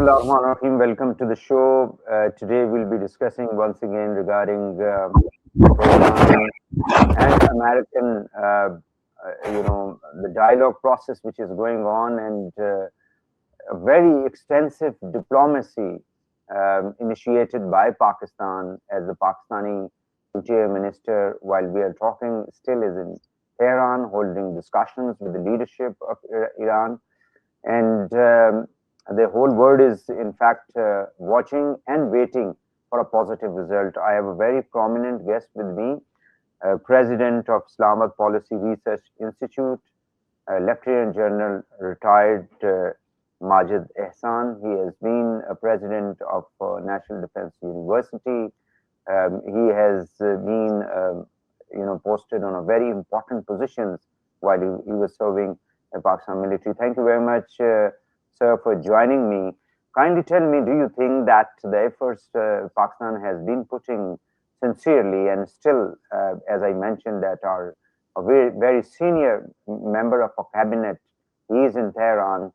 Bismillahirrahmanirrahim. Welcome to the show. Today we'll be discussing once again regarding Iran and American, the dialogue process which is going on, and a very extensive diplomacy initiated by Pakistan, as the Pakistani interior minister, while we are talking, still is in Tehran holding discussions with the leadership of Iran. And the whole world is, in fact, watching and waiting for a positive result. I have a very prominent guest with me, President of Islamabad Policy Research Institute, Lieutenant General retired Majid Ehsan. He has been a president of National Defense University. He has been, posted on a very important positions while he was serving the Pakistan military. Thank you very much, sir, for joining me. Kindly tell me, do you think that the efforts Pakistan has been putting sincerely and still, as I mentioned, that are a very, very senior member of a cabinet, he is in Tehran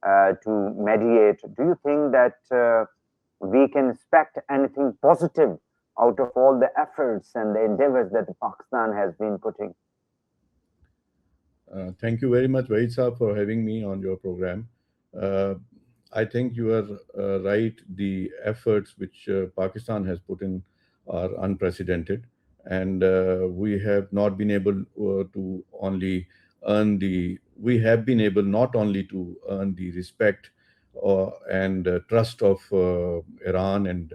to mediate. Do you think that we can expect anything positive out of all the efforts and the endeavors that Pakistan has been putting? Thank you very much, Waheed sir, for having me on your program. I think you are right. The efforts which Pakistan has put in are unprecedented, and we have not been able to only earn the. We have been able not only to earn the respect and trust of Iran and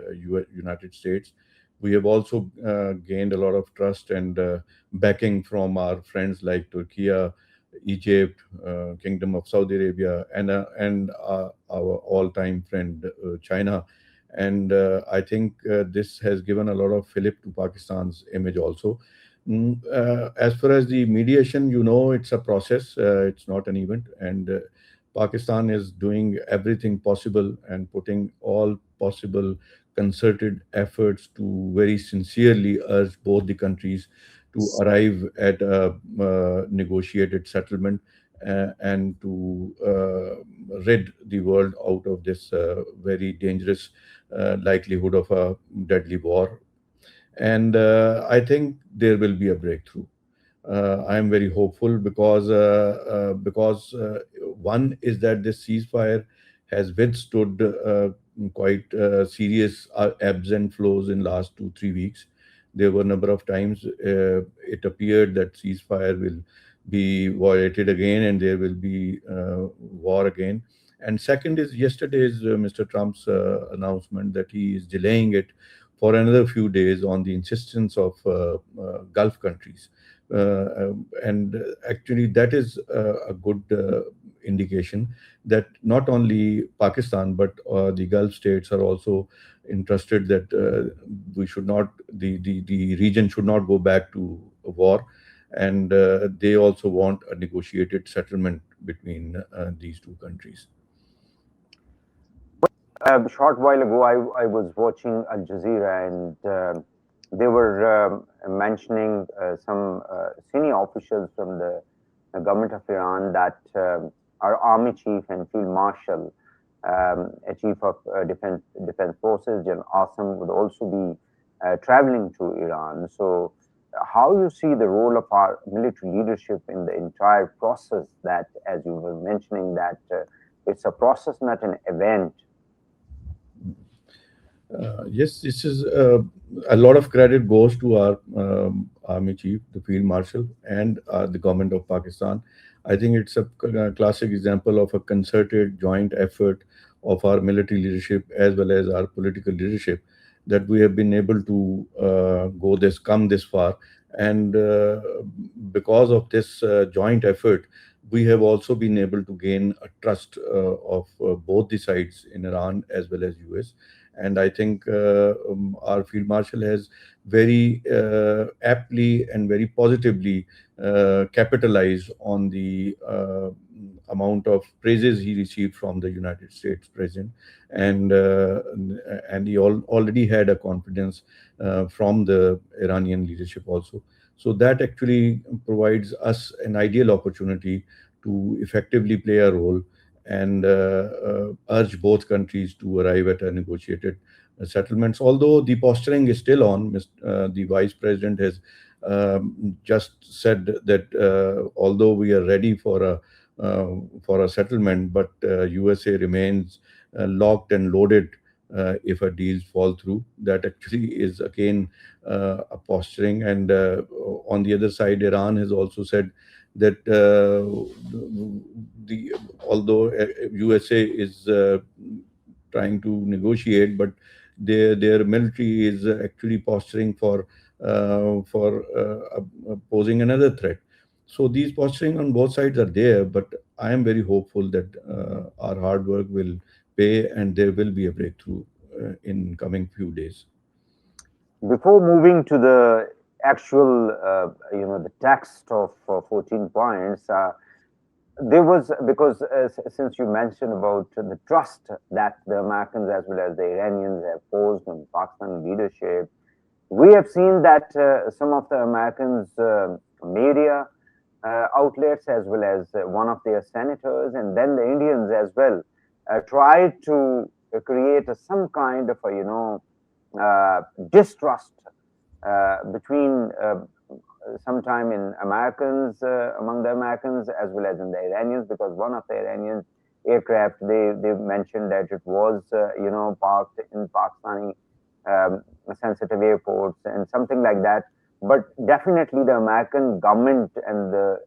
United States. We have also gained a lot of trust and backing from our friends like Turkey, Egypt, Kingdom of Saudi Arabia, and our all-time friend China. And I think this has given a lot of fillip to Pakistan's image also. As far as the mediation, it's a process. It's not an event, and Pakistan is doing everything possible and putting all possible concerted efforts to very sincerely urge both the countries to arrive at a negotiated settlement and to rid the world out of this very dangerous likelihood of a deadly war. And I think there will be a breakthrough. I am very hopeful because one is that this ceasefire has withstood quite serious ebbs and flows in last 2-3 weeks. There were a number of times it appeared that ceasefire will be violated again and there will be war again. And second is yesterday's Mr. Trump's announcement that he is delaying it for another few days on the insistence of Gulf countries. And actually, that is a good indication that not only Pakistan but the Gulf states are also interested that we should not, the region should not go back to war, and they also want a negotiated settlement between these two countries. A short while ago, I was watching Al Jazeera, and they were mentioning some senior officials from the government of Iran that our army chief and field marshal, a chief of defense forces, General Assam, would also be traveling to Iran. So, how you see the role of our military leadership in the entire process? That, as you were mentioning, that it's a process, not an event. Yes, this is a lot of credit goes to our army chief, the field marshal, and the government of Pakistan. I think it's a classic example of a concerted joint effort of our military leadership as well as our political leadership that we have been able to come this far. And because of this joint effort, we have also been able to gain a trust of both the sides in Iran as well as US. And I think our field marshal has very aptly and very positively capitalized on the amount of praises he received from the United States president, and he already had a confidence from the Iranian leadership also. So that actually provides us an ideal opportunity to effectively play a role and urge both countries to arrive at a negotiated settlements. Although the posturing is still on, the vice president has just said that although we are ready for a settlement, but USA remains locked and loaded if a deals fall through. That actually is again a posturing. And on the other side, Iran has also said that the although USA is trying to negotiate, but their military is actually posturing for posing another threat. So these posturing on both sides are there, but I am very hopeful that our hard work will pay and there will be a breakthrough in coming few days. Before moving to the actual, the text of 14 points, there was, because since you mentioned about the trust that the Americans as well as the Iranians have posed on Pakistan leadership, we have seen that some of the Americans' media outlets, as well as one of their senators, and then the Indians as well, tried to create some kind of a, distrust between sometime in Americans, among the Americans, as well as in the Iranians, because one of the Iranian aircraft, they mentioned that it was, parked in Pakistani sensitive airports and something like that. But definitely the American government and the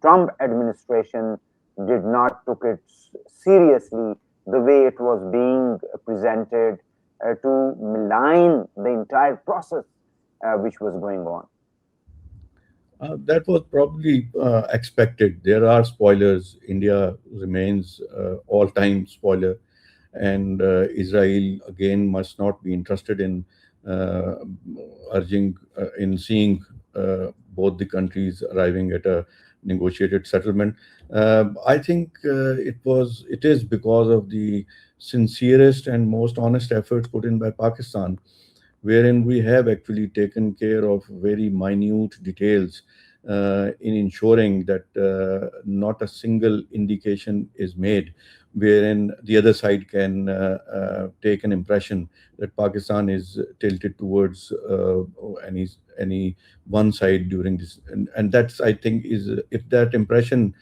Trump administration did not took it seriously the way it was being presented, to malign the entire process which was going on. That was probably expected. There are spoilers. India remains all-time spoiler, and Israel again must not be interested in uh, urging in seeing both the countries arriving at a negotiated settlement. I think it is because of the sincerest and most honest efforts put in by Pakistan, wherein we have actually taken care of very minute details in ensuring that not a single indication is made wherein the other side can take an impression that Pakistan is tilted towards any one side during this, and that's, I think, is if that impression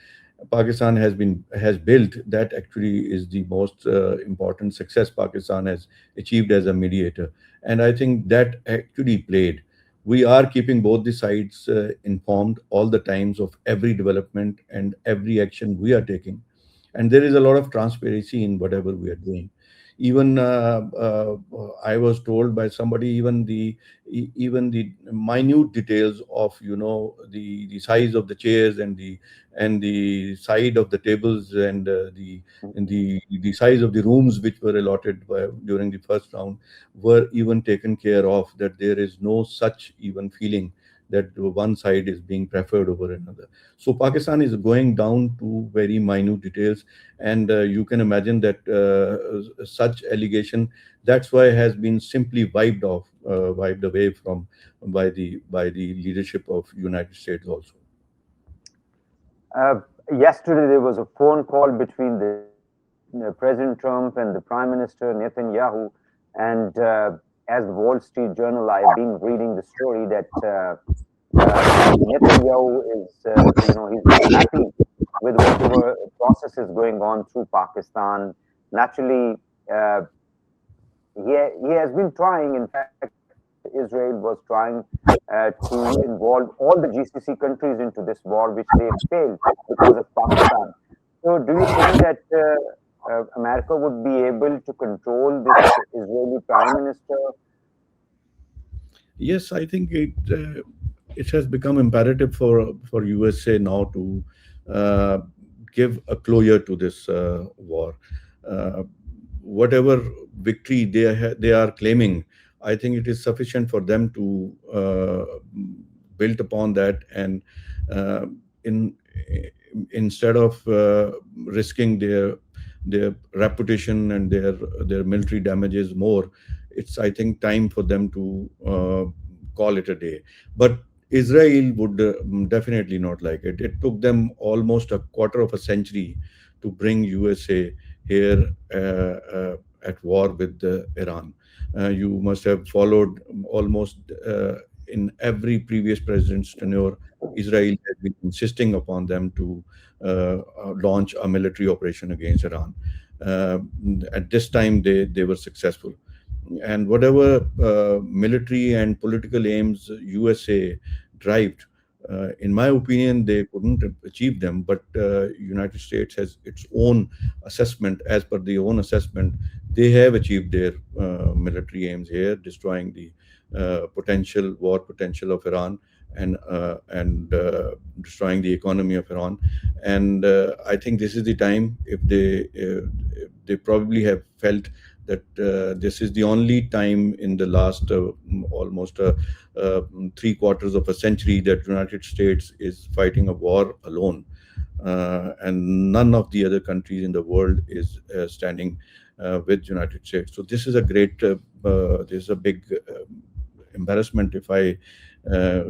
Pakistan has built, that actually is the most important success Pakistan has achieved as a mediator, and I think that actually played. We are keeping both the sides informed all the times of every development and every action we are taking, and there is a lot of transparency in whatever we are doing. Even I was told by somebody, even the minute details of the size of the chairs and the side of the tables and the size of the rooms which were allotted during the first round were even taken care of, that there is no such even feeling that one side is being preferred over another. So Pakistan is going down to very minute details, and you can imagine that such allegation, that's why has been simply wiped away from by the leadership of United States also. Uh, Yesterday, there was a phone call between the President Trump and the Prime Minister Netanyahu, and as the Wall Street Journal, I've been reading the story that Netanyahu is, he's not happy with whatever process is going on through Pakistan. Naturally, uh, he has been trying. In fact, Israel was trying to involve all the GCC countries into this war, which they failed because of Pakistan. So, do you think that America would be able to control this Israeli Prime Minister? Yes, I think it has become imperative for USA now to uh, give a closure to this war. Uh, Whatever victory they are claiming, I think it is sufficient for them to build upon that, and uh, in instead of risking their reputation and their military damages more, it's, I think, time for them to call it a day. But Israel would definitely not like it. It took them almost a quarter of a century to bring USA here at war with Iran. You must have followed almost in every previous president's tenure. Israel has been insisting upon them to launch a military operation against Iran. Uh, at this time, they were successful, and whatever military and political aims USA derived, in my opinion, they couldn't achieve them. But United States has its own assessment. As per the own assessment, they have achieved their military aims here, destroying the potential war potential of Iran, and destroying the economy of Iran. And I think this is the time. If they probably have felt that this is the only time in the last almost three quarters of a century that United States is fighting a war alone, and none of the other countries in the world is standing with United States. So this is a great, this is a big embarrassment, if I uh,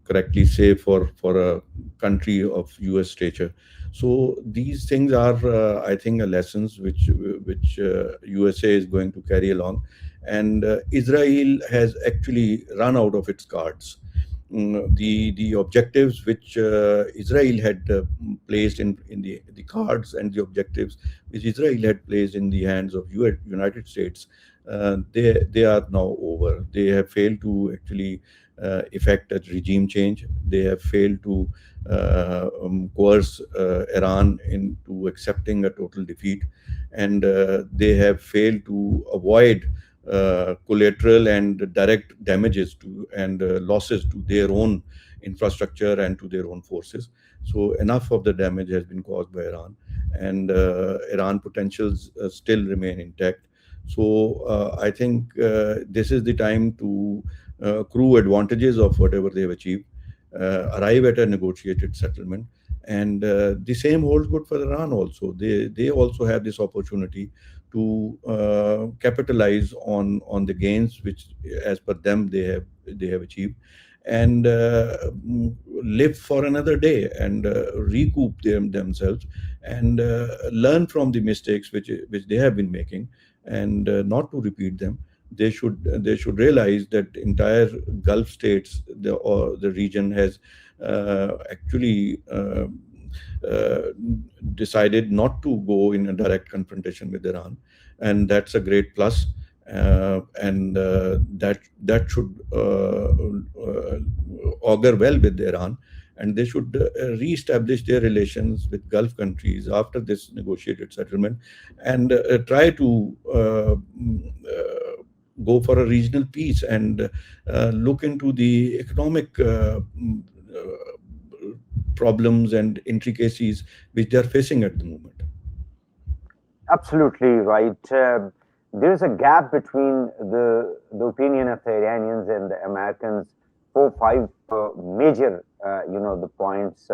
correctly say, for a country of US stature. So these things are, I think, lessons which USA is going to carry along, and Israel has actually run out of its cards. The objectives which Israel had placed in the cards, and the objectives which Israel had placed in the hands of United States, they are now over. They have failed to actually effect a regime change. They have failed to coerce Iran into accepting a total defeat, and they have failed to avoid collateral and direct damages to and losses to their own infrastructure and to their own forces. So enough of the damage has been caused by Iran, and Iran potentials still remain intact. So I think this is the time to accrue advantages of whatever they have achieved, arrive at a negotiated settlement. And the same holds good for Iran also. They also have this opportunity to capitalize on the gains which, as per them, they have achieved, and live for another day, and recoup themselves, and learn from the mistakes which they have been making, and not to repeat them. They should realize that entire Gulf states, the region, has actually uh, decided not to go in a direct confrontation with Iran, and that's a great plus. And that should augur well with Iran, and they should re-establish their relations with Gulf countries after this negotiated settlement, and try to go for a regional peace, and look into the economic problems and intricacies which they are facing at the moment. Absolutely right. There is a gap between the opinion of the Iranians and the Americans for five major, the points,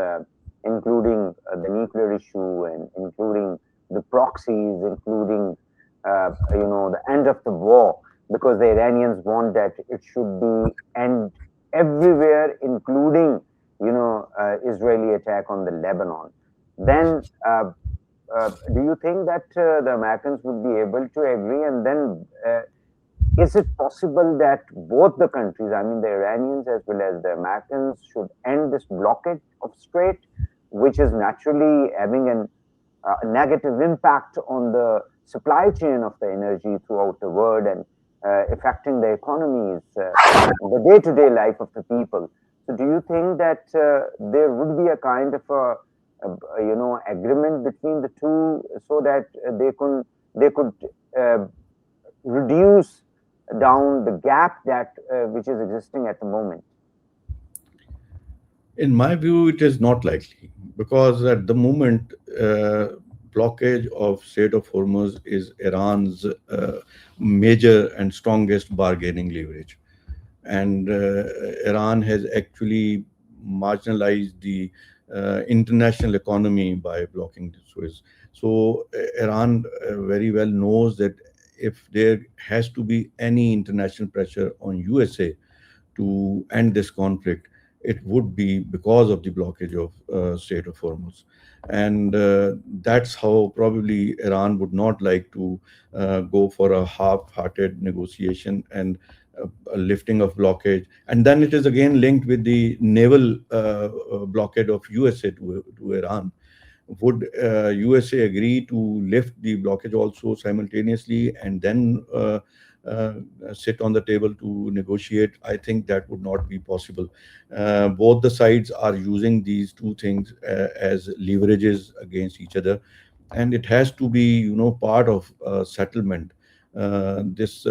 including the nuclear issue, and including the proxies, including, the end of the war, because the Iranians want that it should be end everywhere, including, Israeli attack on the Lebanon. Then do you think that the Americans would be able to agree? And then, is it possible that both the countries, I mean, the Iranians as well as the Americans, should end this blockade of Strait, which is naturally having a negative impact on the supply chain of the energy throughout the world, and affecting the economies, the day-to-day life of the people? So, do you think that there would be a kind of agreement between the two, so that they could uh, reduce down the gap that which is existing at the moment? In my view, it is not likely, because at the moment, blockage of Strait of Hormuz is Iran's major and strongest bargaining leverage, and Iran has actually marginalized the international economy by blocking the Suez. So Iran very well knows that if there has to be any international pressure on USA to end this conflict, it would be because of the blockage of Strait of Hormuz. And that's how probably Iran would not like to go for a half-hearted negotiation and a lifting of blockade. And then it is again linked with the naval blockade of USA to Iran. Would USA agree to lift the blockage also simultaneously and then uh, sit on the table to negotiate? I think that would not be possible. Both the sides are using these two things as leverages against each other, and it has to be, part of settlement. This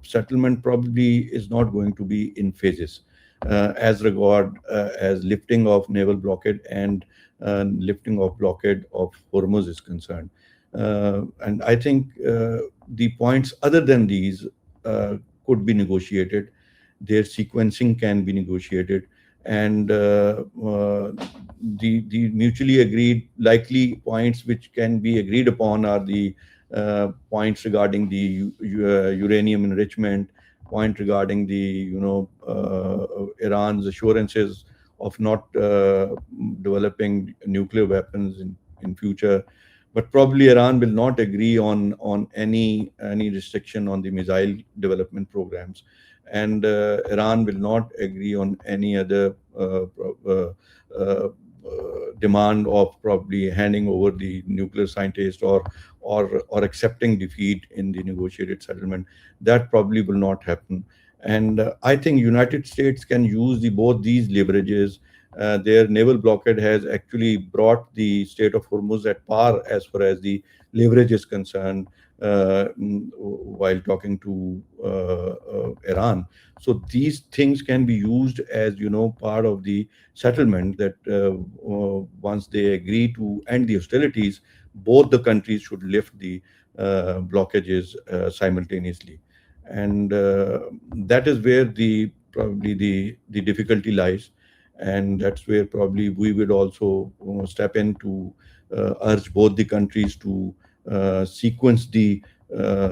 settlement probably is not going to be in phases as regard as lifting of naval blockade and lifting of blockade of Hormuz is concerned. And I think the points other than these uh, could be negotiated. Their sequencing can be negotiated, and the mutually agreed likely points which can be agreed upon are the points regarding the uranium enrichment, point regarding the Iran's assurances of not developing nuclear weapons in future. But probably Iran will not agree on any restriction on the missile development programs, and Iran will not agree on any other demand of probably handing over the nuclear scientist or accepting defeat in the negotiated settlement. That probably will not happen. And I think United States can use both these leverages. Their naval blockade has actually brought the Strait of Hormuz at par as far as the leverage is concerned, while talking to Iran. So these things can be used as, part of the settlement that once they agree to end the hostilities, both the countries should lift the blockages simultaneously. And that is where the difficulty lies. And that's where probably we would also step in to urge both the countries to sequence the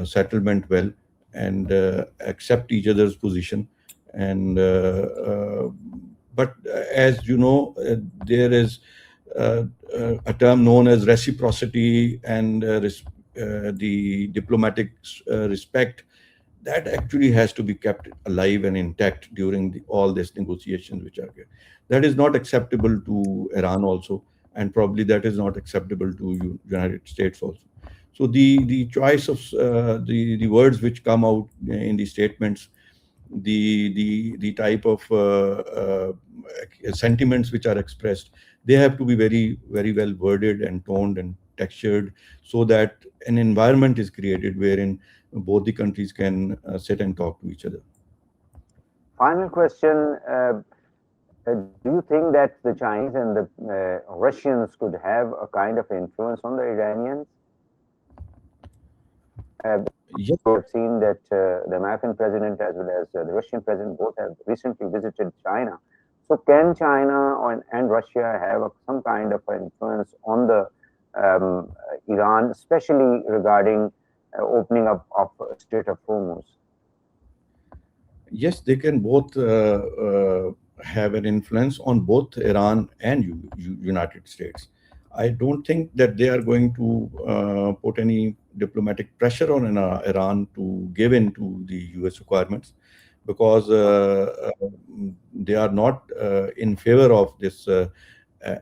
settlement well and accept each other's position. And but as you know, there is uh, a term known as reciprocity and the diplomatic respect that actually has to be kept alive and intact during all these negotiations which are here. That is not acceptable to Iran also, and probably that is not acceptable to United States also. So the choice of the words which come out in the statements, the type of sentiments which are expressed, they have to be very very well worded and toned and textured, so that an environment is created wherein both the countries can sit and talk to each other. Final question. Do you think that the Chinese and the Russians could have a kind of influence on the Iranians? Yes. We have seen that the American president as well as the Russian president both have recently visited China. So, can China and Russia have some kind of influence on the Iran, especially regarding opening up of Strait of Hormuz? Yes, they can both have an influence on both Iran and United States. I don't think that they are going to put any diplomatic pressure on Iran to give in to the US requirements, because they are not in favor of this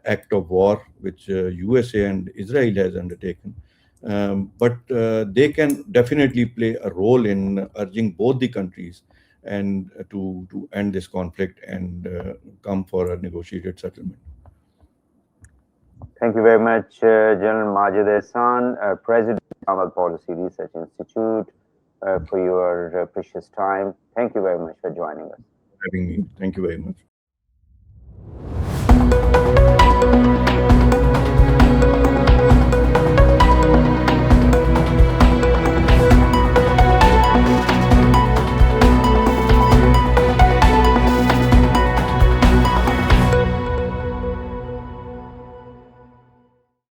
act of war which USA and Israel has undertaken. But they can definitely play a role in urging both the countries and to end this conflict and come for a negotiated settlement. Thank you very much, General Majid Ehsan, President of Global Policy Research Institute, for your precious time. Thank you very much for joining us. Having me. Thank you very much.